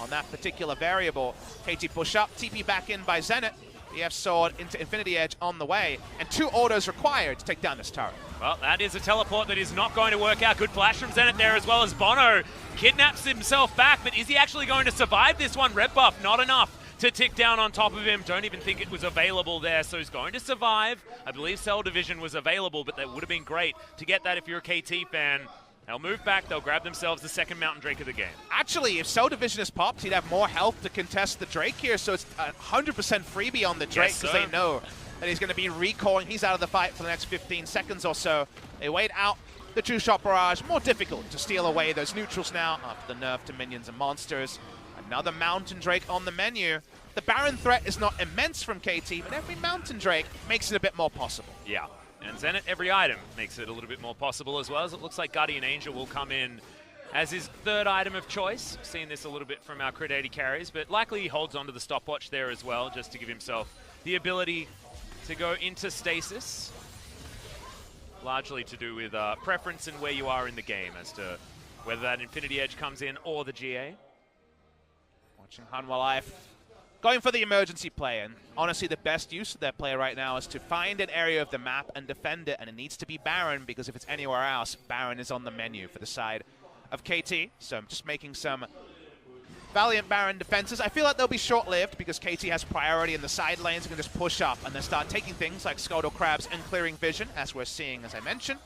Speaker 2: on that particular variable. KT push up, TP back in by Zenit. EF Sword into Infinity Edge on the way, and 2 autos required to take down this turret.
Speaker 1: Well, that is a teleport that is not going to work out. Good flash from Zenit there, as well as Bono kidnaps himself back, but is he actually going to survive this one? Red buff, not enough to tick down on top of him. Don't even think it was available there, so he's going to survive. I believe Cell Division was available, but that would have been great to get that if you're a KT fan. They'll move back, they'll grab themselves the second Mountain Drake of the game.
Speaker 2: Actually, if Cell Division is popped, he'd have more health to contest the Drake here, so it's a 100% freebie on the Drake because they know that he's going to be recalling. He's out of the fight for the next 15 seconds or so. They wait out the True Shot Barrage. More difficult to steal away those neutrals now after the nerf to minions and monsters. Another Mountain Drake on the menu. The Baron threat is not immense from KT, but every Mountain Drake makes it a bit more possible.
Speaker 1: Yeah, and Zenit, every item makes it a little bit more possible as well, as it looks like Guardian Angel will come in as his third item of choice. Seen this a little bit from our crit 80 carries, but likely he holds onto the stopwatch there as well, just to give himself the ability to go into stasis. Largely to do with preference and where you are in the game as to whether that Infinity Edge comes in or the GA.
Speaker 2: Watching Hanwha Life going for the emergency play, and honestly the best use of that play right now is to find an area of the map and defend it, and it needs to be Baron, because if it's anywhere else, Baron is on the menu for the side of KT. So I'm just making some valiant Baron defenses. I feel like they'll be short-lived because KT has priority in the side lanes and can just push up and then start taking things like Scaldal Crabs and clearing vision, as we're seeing, as I mentioned.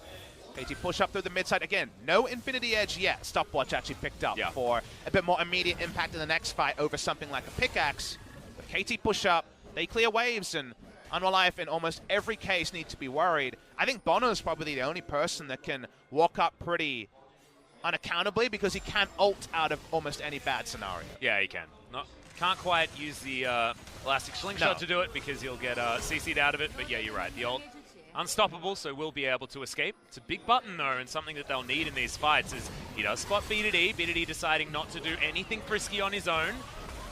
Speaker 2: KT push up through the mid side. Again, no Infinity Edge yet. Stopwatch actually picked up for a bit more immediate impact in the next fight over something like a pickaxe. But KT push up, they clear waves, and Hanwha Life in almost every case need to be worried. I think Bono is probably the only person that can walk up pretty unaccountably because he can ult out of almost any bad scenario.
Speaker 1: Yeah, he can. Can't quite use the Elastic Slingshot to do it because he'll get CC'd out of it, but yeah, you're right. The ult, unstoppable, so we'll be able to escape. It's a big button, though, and something that they'll need in these fights is he does spot BDD. BDD deciding not to do anything frisky on his own.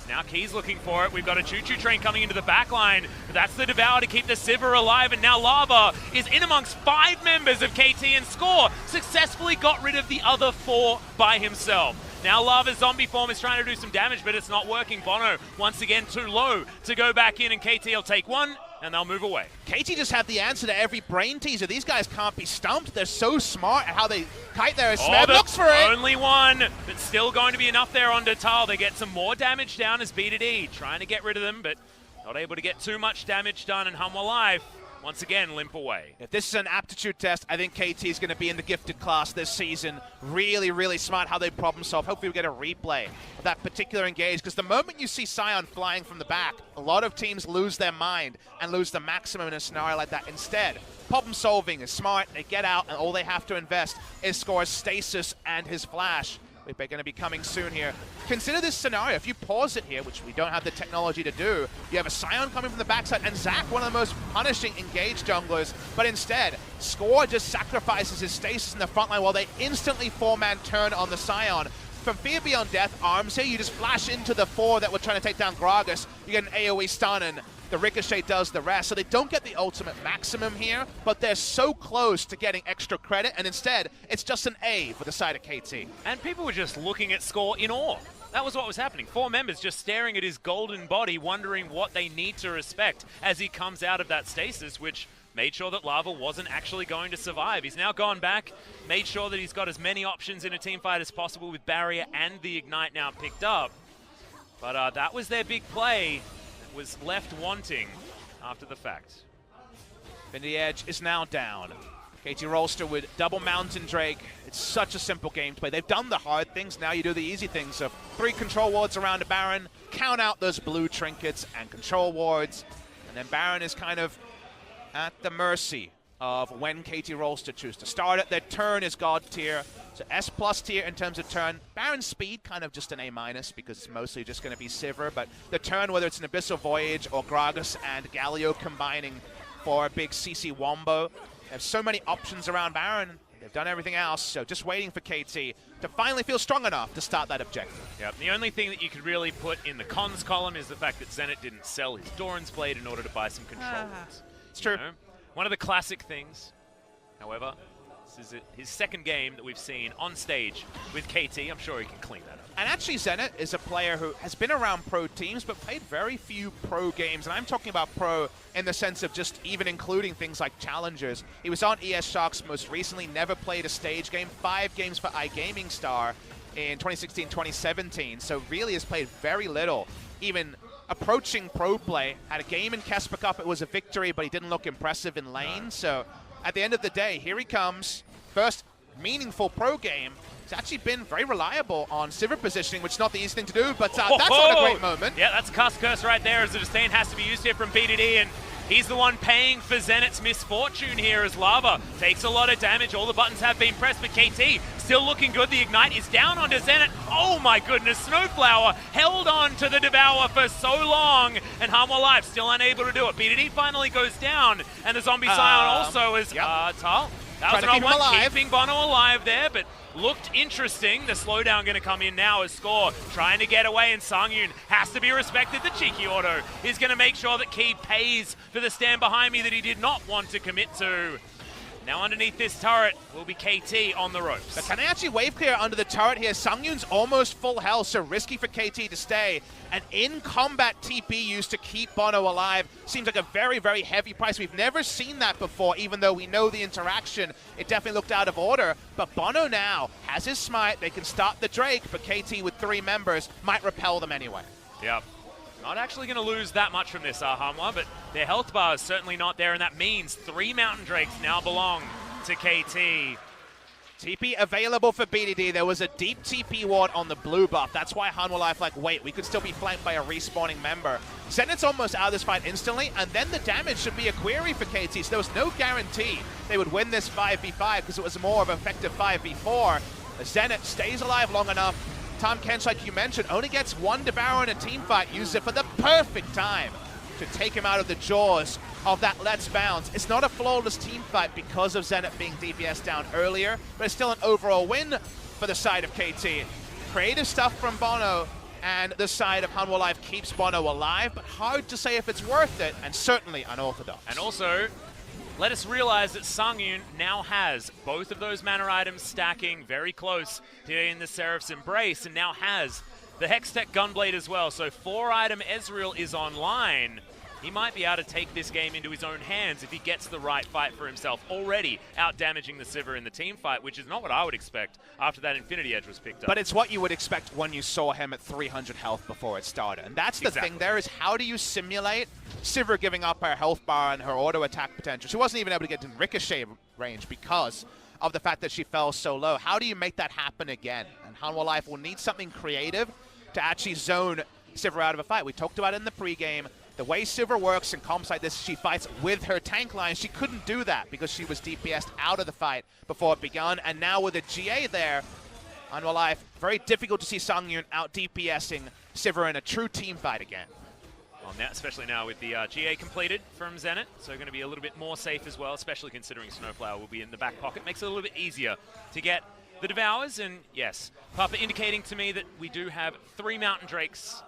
Speaker 1: Now Key's looking for it. We've got a choo-choo train coming into the backline. That's the Devour to keep the Sivir alive, and now Lava is in amongst 5 members of KT, and Score successfully got rid of the other 4 by himself. Now Lava's zombie form is trying to do some damage, but it's not working. Bono, once again, too low to go back in, and KT will take 1, and they'll move away.
Speaker 2: KT just have the answer to every brain teaser. These guys can't be stumped. They're so smart at how they kite there. Smeb looks for it.
Speaker 1: Only 1, but still going to be enough there on Detal. They get some more damage down as BDD trying to get rid of them, but not able to get too much damage done, and Hanwha Life once again limp away.
Speaker 2: If this is an aptitude test, I think KT is going to be in the gifted class this season. Really, really smart how they problem solve. Hopefully we get a replay of that particular engage, because the moment you see Sion flying from the back, a lot of teams lose their mind and lose the maximum in a scenario like that. Instead, problem solving is smart. They get out, and all they have to invest is Score's stasis and his flash. They're going to be coming soon here. Consider this scenario. If you pause it here, which we don't have the technology to do, you have a Sion coming from the backside, and Zac, one of the most punishing engaged junglers, but instead, Score just sacrifices his stasis in the front line while they instantly 4-man turn on the Sion. From Fear Beyond Death arms here, you just flash into the 4 that were trying to take down Gragas. You get an AoE stun, and the Ricochet does the rest. So they don't get the ultimate maximum here, but they're so close to getting extra credit, and instead, it's just an A for the side of KT.
Speaker 1: And people were just looking at Score in awe. That was what was happening. 4 members just staring at his golden body, wondering what they need to respect as he comes out of that stasis, which made sure that Lava wasn't actually going to survive. He's now gone back, made sure that he's got as many options in a team fight as possible with Barrier and the Ignite now picked up. But that was their big play. It was left wanting after the fact.
Speaker 2: Infinity Edge is now down. KT Rolster with double Mountain Drake. It's such a simple game to play. They've done the hard things, now you do the easy things. So 3 control wards around a Baron, count out those blue trinkets and control wards, and then Baron is kind of at the mercy of when KT Rolster choose to start it. Their turn is God tier, so S+ tier in terms of turn. Baron's speed kind of just an A- because it's mostly just going to be Sivir, but the turn, whether it's an Abyssal Voyage or Gragas and Galio combining for a big CC Wombo, they have so many options around Baron. They've done everything else, so just waiting for KT to finally feel strong enough to start that objective.
Speaker 1: Yep. The only thing that you could really put in the cons column is the fact that Zenit didn't sell his Doran's Blade in order to buy some control wards.
Speaker 2: It's true.
Speaker 1: You know? One of the classic things, however, this is his second game that we've seen on stage with KT. I'm sure he can clean that up.
Speaker 2: And actually, Zenit is a player who has been around pro teams, but played very few pro games. And I'm talking about pro in the sense of just even including things like challengers. He was on ES Sharks most recently, never played a stage game, 5 games for iGaming Star in 2016-2017. So really has played very little, even approaching pro play. Had a game in Kesper Cup, it was a victory, but he didn't look impressive in lane. So at the end of the day, here he comes. First meaningful pro game. He's actually been very reliable on Sivir positioning, which is not the easy thing to do, but that's not a great moment.
Speaker 1: Yeah, that's a Cuss Curse right there, as the disdain has to be used here from BDD, and he's the one paying for Zenit's misfortune here as Lava takes a lot of damage. All the buttons have been pressed, but KT still looking good. The Ignite is down onto Zenit. Oh my goodness, Snowflower held on to the Devour for so long, and Harmwell Life still unable to do it. BDD finally goes down, and the Zombie Scion also is Tal. That was an odd one, keeping Bono alive there, but looked interesting. The slowdown going to come in now as Score trying to get away, and Sangyun has to be respected. The cheeky auto is going to make sure that Key pays for the stand behind me that he did not want to commit to. Now underneath this turret will be KT on the ropes.
Speaker 2: But can they actually wave clear under the turret here? Sangyun's almost full health, so risky for KT to stay. An in-combat TP used to keep Bono alive. Seems like a very, very heavy price. We've never seen that before, even though we know the interaction. It definitely looked out of order. But Bono now has his smite. They can stop the Drake, but KT with 3 members might repel them anyway.
Speaker 1: Yep. Not actually going to lose that much from this Hamwa, but their health bar is certainly not there, and that means 3 Mountain Drakes now belong to KT.
Speaker 2: TP available for BDD. There was a deep TP ward on the blue buff. That's why Hanwha Life like, wait, we could still be flanked by a respawning member. Zenit's almost out of this fight instantly, and then the damage should be a query for KT. So there was no guarantee they would win this 5v5 because it was more of an effective 5v4. Zenit stays alive long enough. Tom Kench, like you mentioned, only gets 1 Devour in a team fight, uses it for the perfect time to take him out of the jaws of that Let's Bounce. It's not a flawless team fight because of Zenit being DPS down earlier, but it's still an overall win for the side of KT. Creative stuff from Bono, and the side of Hanwha Life keeps Bono alive, but hard to say if it's worth it, and certainly unorthodox.
Speaker 1: And also, let us realize that Sangyun now has both of those mana items stacking very close to in the Seraph's Embrace, and now has the Hextech Gunblade as well. So 4-item Ezreal is online. He might be able to take this game into his own hands if he gets the right fight for himself, already out-damaging the Sivir in the team fight, which is not what I would expect after that Infinity Edge was picked up.
Speaker 2: But it's what you would expect when you saw him at 300 health before it started. And that's the thing there, is how do you simulate Sivir giving up her health bar and her auto attack potential? She wasn't even able to get in Ricochet range because of the fact that she fell so low. How do you make that happen again? And Hanwha Life will need something creative to actually zone Sivir out of a fight. We talked about it in the pregame. The way Sivir works in comps like this, she fights with her tank line. She couldn't do that because she was DPS'd out of the fight before it began. And now with a GA there, Hanwha Life, very difficult to see Sungyun out DPSing Sivir in a true team fight again.
Speaker 1: Well, now, especially now with the GA completed from Zenit, so going to be a little bit more safe as well, especially considering Snowflower will be in the back pocket. Makes it a little bit easier to get the Devours, and yes, Papa indicating to me that we do have 3 Mountain Drakes,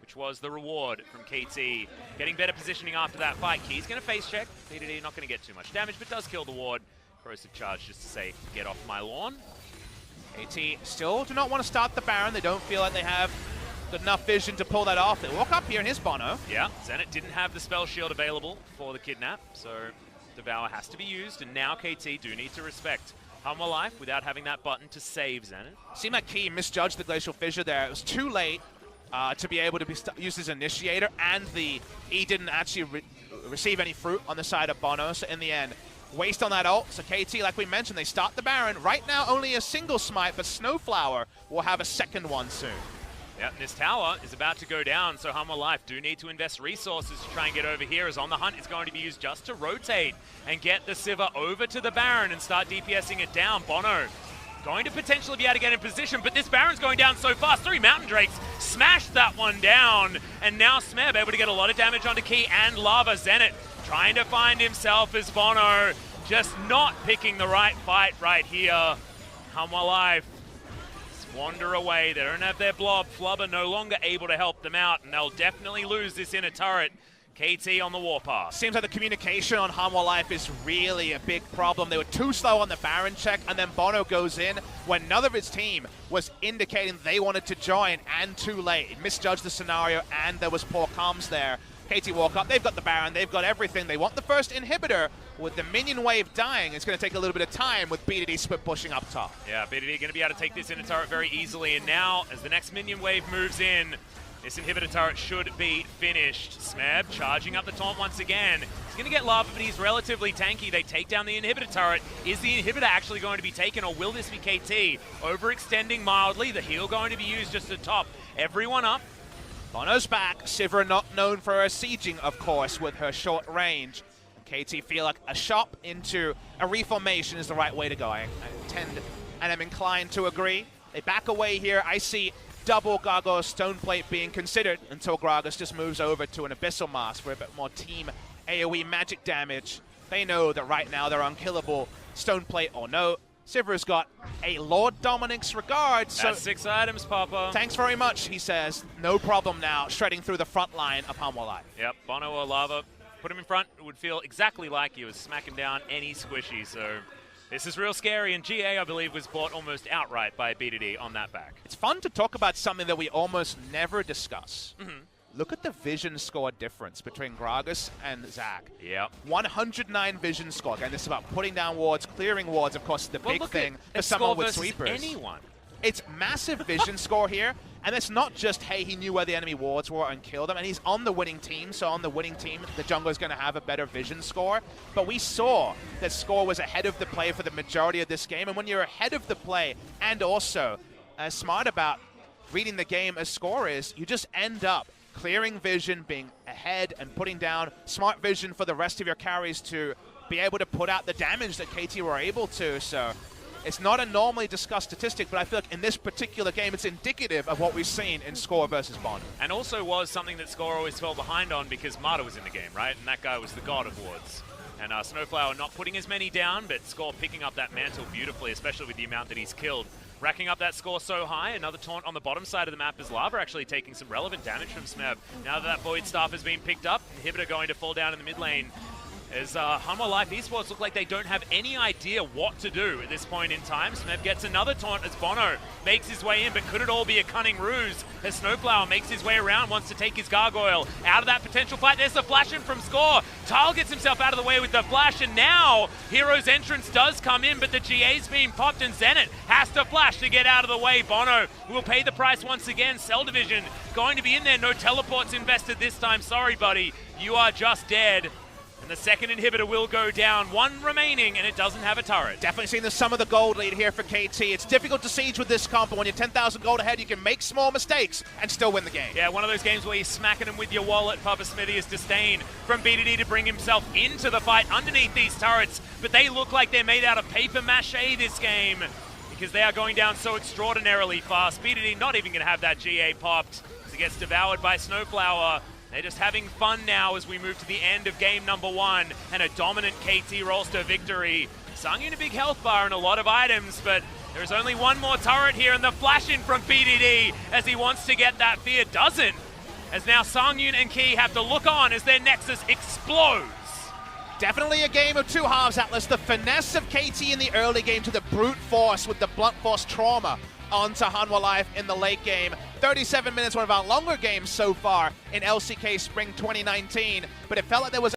Speaker 1: which was the reward from KT. Getting better positioning after that fight. Key's going to face check. BDD not going to get too much damage, but does kill the ward. Corrosive charge just to say, get off my lawn.
Speaker 2: KT still do not want to start the Baron. They don't feel like they have enough vision to pull that off. They walk up here in his Bono.
Speaker 1: Yeah, Zenit didn't have the spell shield available for the kidnap, so Devour has to be used, and now KT do need to respect Hanwha Life without having that button to save Zenit.
Speaker 2: Seemed like Key misjudged the Glacial Fissure there. It was too late to be able to be used as Initiator, and the E didn't actually receive any fruit on the side of Bono, so in the end, waste on that ult. So KT, like we mentioned, they start the Baron. Right now, only a single smite, but Snowflower will have a second one soon.
Speaker 1: Yeah, this tower is about to go down, so Hanwha Life do need to invest resources to try and get over here, as On the Hunt is going to be used just to rotate and get the Sivir over to the Baron and start DPSing it down. Bono going to potentially be able to get in position, but this Baron's going down so fast. 3 Mountain Drakes smashed that one down, and now Smeb able to get a lot of damage onto Key and Lava. Zenit trying to find himself as Bono, just not picking the right fight right here. Hanwha Life wander away. They don't have their blob. Flubber no longer able to help them out, and they'll definitely lose this inner turret. KT on the warpath.
Speaker 2: Seems like the communication on Hanwha Life is really a big problem. They were too slow on the Baron check, and then Bono goes in when none of his team was indicating they wanted to join, and too late. It misjudged the scenario, and there was poor comms there. KT walk up, they've got the Baron, they've got everything. They want the first inhibitor. With the minion wave dying, it's going to take a little bit of time with BDD split pushing up top.
Speaker 1: Yeah, BDD going to be able to take this inner turret very easily, and now, as the next minion wave moves in, this inhibitor turret should be finished. Smeb charging up the taunt once again. He's going to get Lava, but he's relatively tanky. They take down the inhibitor turret. Is the inhibitor actually going to be taken, or will this be KT? Overextending mildly, the heal going to be used just to top everyone up.
Speaker 2: Bono's back. Sivir not known for her sieging, of course, with her short range. KT feel like a shop into a reformation is the right way to go. I tend and am inclined to agree. They back away here. I see double Gargoyle Stoneplate being considered until Gragas just moves over to an Abyssal Mask for a bit more team AoE magic damage. They know that right now they're unkillable. Stoneplate or no. Sivir's got a Lord Dominic's regard. So
Speaker 1: that's 6 items, Papa.
Speaker 2: Thanks very much, he says. No problem now, shredding through the front line of Hanwha Life.
Speaker 1: Yep, Bono or Lava. Put him in front, it would feel exactly like he was smacking down any squishy, so this is real scary, and GA, I believe, was bought almost outright by BDD on that back.
Speaker 2: It's fun to talk about something that we almost never discuss. Look at the vision score difference between Gragas and Zach.
Speaker 1: Yep.
Speaker 2: 109 vision score. Again, this is about putting down wards, clearing wards, of course, the big thing for someone with sweepers.
Speaker 1: Anyone.
Speaker 2: It's massive vision score here, and it's not just, hey, he knew where the enemy wards were and killed them, and he's on the winning team, so on the winning team, the jungler is going to have a better vision score. But we saw that score was ahead of the play for the majority of this game, and when you're ahead of the play and also smart about reading the game as score is, you just end up clearing vision, being ahead, and putting down smart vision for the rest of your carries to be able to put out the damage that KT were able to, so it's not a normally discussed statistic, but I feel like in this particular game, it's indicative of what we've seen in Score versus Bond.
Speaker 1: And also was something that Score always fell behind on because Mata was in the game, right? And that guy was the god of wards. And Snowflower not putting as many down, but Score picking up that mantle beautifully, especially with the amount that he's killed. Racking up that score so high. Another taunt on the bottom side of the map is Lava actually taking some relevant damage from Smeb. Now that Void Staff has been picked up, Inhibitor going to fall down in the mid lane. As Hanwha Life Esports look like they don't have any idea what to do at this point in time. Smeb gets another taunt as Bono makes his way in, but could it all be a cunning ruse? As Snowflower makes his way around, wants to take his Gargoyle out of that potential fight. There's the flash in from Score. Tile gets himself out of the way with the flash, and now Hero's entrance does come in, but the GA's being popped, and Zenit has to flash to get out of the way. Bono will pay the price once again. Cell Division going to be in there. No teleports invested this time. Sorry, buddy. You are just dead. And the second inhibitor will go down. One remaining, and it doesn't have a turret.
Speaker 2: Definitely seeing the sum of the gold lead here for KT. It's difficult to siege with this comp, but when you're 10,000 gold ahead, you can make small mistakes and still win the game.
Speaker 1: Yeah, one of those games where you're smacking him with your wallet. Papa Smithy is disdain from BDD to bring himself into the fight underneath these turrets, but they look like they're made out of paper mache this game. because they are going down so extraordinarily fast. BDD not even going to have that GA popped as it gets devoured by Snowflower. They're just having fun now as we move to the end of game number 1 and a dominant KT roster victory. Sangyun a big health bar and a lot of items, but there's only one more turret here, and the flash in from BDD as he wants to get that fear doesn't. As now Sangyun and Key have to look on as their Nexus explodes.
Speaker 2: Definitely a game of two halves, Atlas. The finesse of KT in the early game to the brute force with the blunt force trauma onto Hanwha Life in the late game. 37 minutes, one of our longer games so far in LCK Spring 2019, but it felt like there was